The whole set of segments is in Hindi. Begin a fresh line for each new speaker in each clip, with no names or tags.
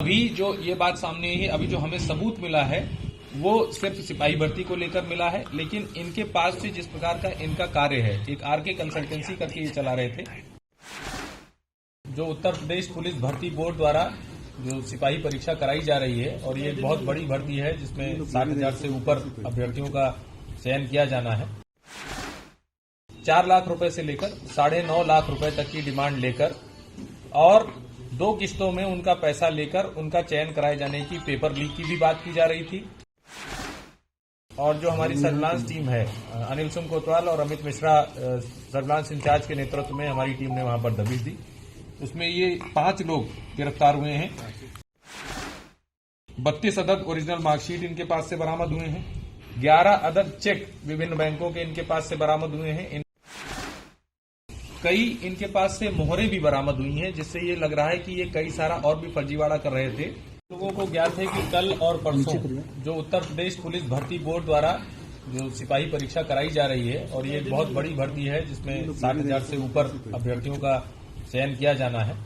अभी जो ये बात सामने है, अभी जो हमें सबूत मिला है वो सिर्फ सिपाही भर्ती को लेकर मिला है, लेकिन इनके पास से जिस प्रकार का इनका कार्य है, एक आरके कंसल्टेंसी करके ये चला रहे थे। जो उत्तर प्रदेश पुलिस भर्ती बोर्ड द्वारा जो सिपाही परीक्षा कराई जा रही है और ये एक बहुत बड़ी भर्ती है जिसमें 60,000 से ऊपर अभ्यर्थियों का चयन किया जाना है। 4 लाख रुपए से लेकर 9.5 लाख रुपए तक की डिमांड लेकर और 2 किस्तों में उनका पैसा लेकर उनका चयन कराए जाने की पेपर लीक की भी बात की जा रही थी। और जो हमारी सर्विलांस टीम है, अनिल सुम कोतवाल और अमित मिश्रा सर्विलांस इंचार्ज के नेतृत्व में हमारी टीम ने वहां पर दबिश दी। उसमें ये 5 लोग गिरफ्तार हुए हैं। 32 अदद ओरिजिनल मार्कशीट इनके पास से बरामद हुए हैं। 11 अदद चेक विभिन्न बैंकों के इनके पास से बरामद हुए हैं। कई इनके पास से मोहरें भी बरामद हुई हैं, जिससे ये लग रहा है कि ये कई सारा और भी फर्जीवाड़ा कर रहे थे। लोगों को ज्ञात है कि कल और परसों जो उत्तर प्रदेश पुलिस भर्ती बोर्ड द्वारा जो सिपाही परीक्षा कराई जा रही है और ये एक बहुत बड़ी भर्ती है जिसमें 60,000 से ऊपर अभ्यर्थियों का चयन किया जाना है।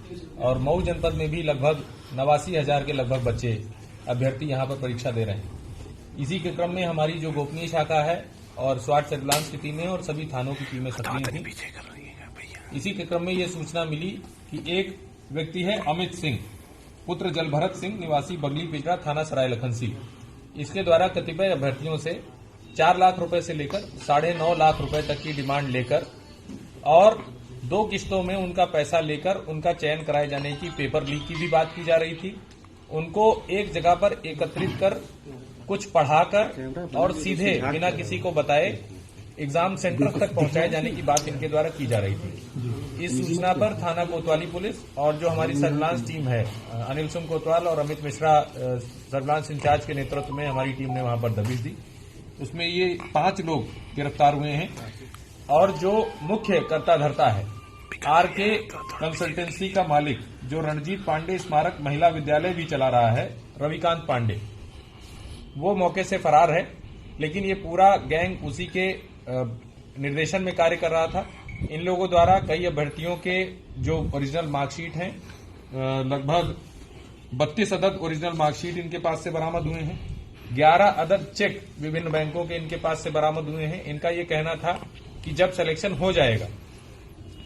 और मऊ जनपद में भी लगभग 89,000 के लगभग बच्चे अभ्यर्थी यहां पर परीक्षा दे रहे हैं। इसी के क्रम में हमारी जो गोपनीय शाखा है और स्वाट सर्विलांस की टीमें और सभी थानों की टीमें सक्रिय थी। इसी के क्रम में ये सूचना मिली कि एक व्यक्ति है अमित सिंह पुत्र जलभरत सिंह निवासी बगली पिजरा थाना सराय लखनसी। इसके द्वारा कतिपय अभ्यर्थियों से 4 लाख रुपए से लेकर 9.5 लाख रुपए तक की डिमांड लेकर और 2 किस्तों में उनका पैसा लेकर उनका चयन कराए जाने की पेपर लीक की भी बात की जा रही थी। उनको एक जगह पर एकत्रित कर कुछ पढ़ाकर और सीधे बिना किसी को बताए एग्जाम सेंटर तक पहुंचाए जाने की बात इनके द्वारा की जा रही थी। इस सूचना पर थाना कोतवाली पुलिस और जो हमारी सर्विलांस टीम है, अनिल सुम कोतवाल और अमित मिश्रा सर्विलांस इंचार्ज के नेतृत्व में हमारी टीम ने वहां पर दबिश दी। उसमें ये 5 लोग गिरफ्तार हुए हैं। और जो मुख्य कर्ता धर्ता है, आरके कंसल्टेंसी का मालिक जो रणजीत पांडे स्मारक महिला विद्यालय भी चला रहा है, रविकांत पांडे, वो मौके से फरार है। लेकिन ये पूरा गैंग उसी के निर्देशन में कार्य कर रहा था। इन लोगों द्वारा कई अभ्यर्थियों के जो ओरिजिनल मार्कशीट हैं, लगभग 32 अदद ओरिजिनल मार्कशीट इनके पास से बरामद हुए हैं। 11 अदद चेक विभिन्न बैंकों के इनके पास से बरामद हुए हैं। इनका ये कहना था कि जब सिलेक्शन हो जाएगा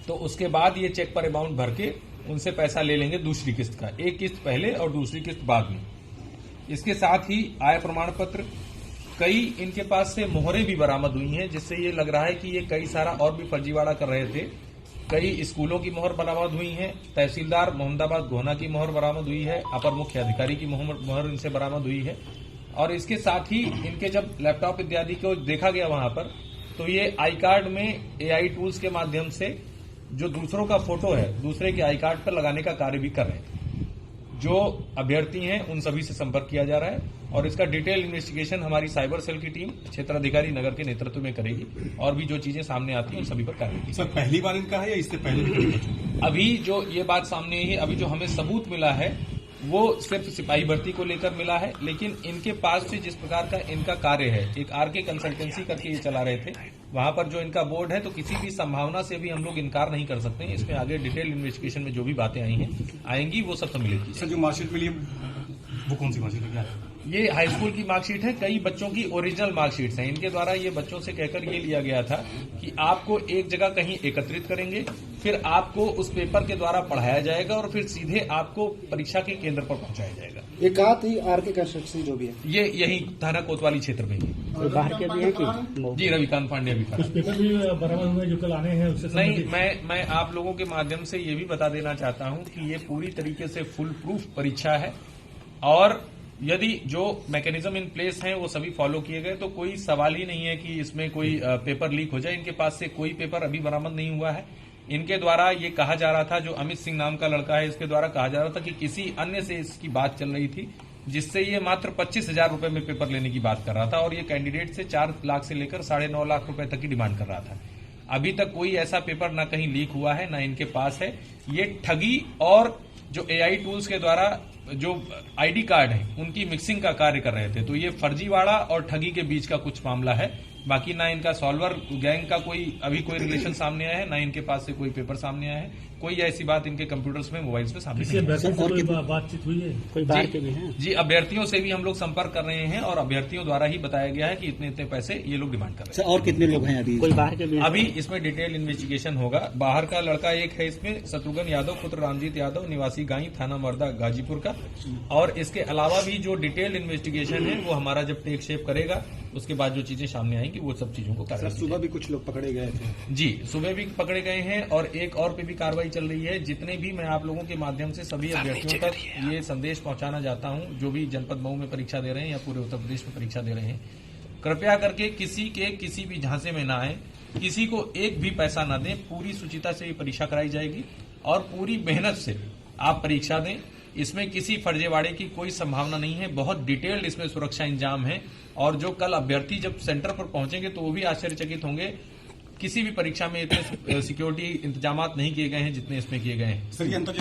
तो उसके बाद ये चेक पर अमाउंट भर के उनसे पैसा ले लेंगे दूसरी किस्त का, एक किस्त पहले और दूसरी किस्त बाद में। इसके साथ ही आय प्रमाण पत्र, कई इनके पास से मोहरें भी बरामद हुई हैं, जिससे ये लग रहा है कि ये कई सारा और भी फर्जीवाड़ा कर रहे थे। कई स्कूलों की मोहर बरामद हुई है। तहसीलदार मोहम्मदाबाद गोहना की मोहर बरामद हुई है। अपर मुख्य अधिकारी की मोहर इनसे बरामद हुई है। और इसके साथ ही इनके जब लैपटॉप इत्यादि को देखा गया वहां पर, तो ये आई कार्ड में AI टूल्स के माध्यम से जो दूसरों का फोटो है दूसरे के आई कार्ड पर लगाने का कार्य भी कर रहे थे। जो अभ्यर्थी हैं उन सभी से संपर्क किया जा रहा है और इसका डिटेल इन्वेस्टिगेशन हमारी साइबर सेल की टीम क्षेत्राधिकारी नगर के नेतृत्व में करेगी और भी जो चीजें सामने आती हैं उन सभी पर कार्रवाई की।
सर, पहली बार इनका है या इससे पहले?
अभी जो ये बात सामने है, अभी जो हमें सबूत मिला है वो सिर्फ सिपाही भर्ती को लेकर मिला है, लेकिन इनके पास से जिस प्रकार का इनका कार्य है, एक आरके कंसल्टेंसी करके ये चला रहे थे, वहां पर जो इनका बोर्ड है, तो किसी भी संभावना से भी हम लोग इनकार नहीं कर सकते हैं। इसमें आगे डिटेल इन्वेस्टिगेशन में जो भी बातें आएंगी वो सब मिलेगी।
सर, जो मार्कशीट मिली वो कौन सी मार्कशीट है, क्या है?
ये हाई स्कूल की मार्कशीट है। कई बच्चों की ओरिजिनल मार्कशीट्स हैं। इनके द्वारा ये बच्चों से कहकर ये लिया गया था कि आपको एक जगह कहीं एकत्रित करेंगे, फिर आपको उस पेपर के द्वारा पढ़ाया जाएगा और फिर सीधे आपको परीक्षा के केंद्र पर पहुंचाया जाएगा।
ये कहा थी आरके कंस्ट्रक्शन जो भी है,
ये यही थाना कोतवाली क्षेत्र में ही
बाहर के भी है कि
जी रविकांत पांडे भी
कुछ पेपर भी बरामद हुए जो कल आने हैं उससे
नहीं। मैं आप लोगों के माध्यम से ये भी बता देना चाहता हूं कि ये पूरी तरीके से फुल प्रूफ परीक्षा है और यदि जो मैकेनिज्म इन प्लेस हैं वो सभी फॉलो किए गए तो कोई सवाल ही नहीं है कि इसमें कोई पेपर लीक हो जाए। इनके पास से कोई पेपर अभी बरामद नहीं हुआ है। इनके द्वारा ये कहा जा रहा था, जो अमित सिंह नाम का लड़का है, इसके द्वारा कहा जा रहा था कि किसी अन्य से इसकी बात चल रही थी, जिससे ये मात्र 25,000 रुपए में पेपर लेने की बात कर रहा था और ये कैंडिडेट से 4 लाख से लेकर 9.5 लाख रुपए तक की डिमांड कर रहा था। अभी तक कोई ऐसा पेपर ना कहीं लीक हुआ है, ना इनके पास है। ये ठगी और जो AI टूल्स के द्वारा जो ID कार्ड है उनकी मिक्सिंग का कार्य कर रहे थे। तो ये फर्जीवाड़ा और ठगी के बीच का कुछ मामला है बाकी ना इनका सॉल्वर गैंग का अभी कोई रिलेशन सामने आया है, ना इनके पास से कोई पेपर सामने आया है, कोई ऐसी बात इनके कंप्यूटर्स में, मोबाइल्स में सामने
किसी
नहीं आई।
अभ्यर्थी से कोई बातचीत हुई है?
कोई बाहर के भी हैं?
जी, अभ्यर्थियों से भी हम लोग संपर्क कर रहे हैं और अभ्यर्थियों द्वारा ही बताया गया है कि इतने इतने पैसे ये लोग डिमांड कर रहे हैं।
और कितने लोग हैं अभी? कोई बाहर के भी हैं?
अभी इसमें डिटेल इन्वेस्टिगेशन होगा। बाहर का लड़का एक है इसमें, शत्रुघ्न यादव पुत्र रामजीत यादव, निवासी गाई, थाना मर्दा, गाजीपुर का। और इसके अलावा भी जो डिटेल इन्वेस्टिगेशन है वो हमारा जब टेक शेप करेगा उसके बाद जो चीजें सामने आएंगी वो सब चीजों को कार्रवाई की
सुबह भी कुछ लोग पकड़े गए थे।
जाएगी। जी, सुबह भी पकड़े गए हैं और एक और पे भी कार्रवाई चल रही है। जितने भी मैं आप लोगों के माध्यम से सभी अभ्यर्थियों तक ये संदेश पहुंचाना चाहता हूं, जो भी जनपद मऊ में परीक्षा दे रहे हैं या पूरे उत्तर प्रदेश में परीक्षा दे रहे हैं, कृपया करके किसी के किसी भी झांसे में ना आए, किसी को एक भी पैसा ना दें। पूरी सुचिता से ये परीक्षा कराई जाएगी और पूरी मेहनत से आप परीक्षा दें। इसमें किसी फर्जीवाड़े की कोई संभावना नहीं है। बहुत डिटेल्ड इसमें सुरक्षा इंतजाम है और जो कल अभ्यर्थी जब सेंटर पर पहुंचेंगे तो वो भी आश्चर्यचकित होंगे। किसी भी परीक्षा में इतने सिक्योरिटी इंतजामात नहीं किए गए हैं जितने इसमें किए गए हैं।
सर, ये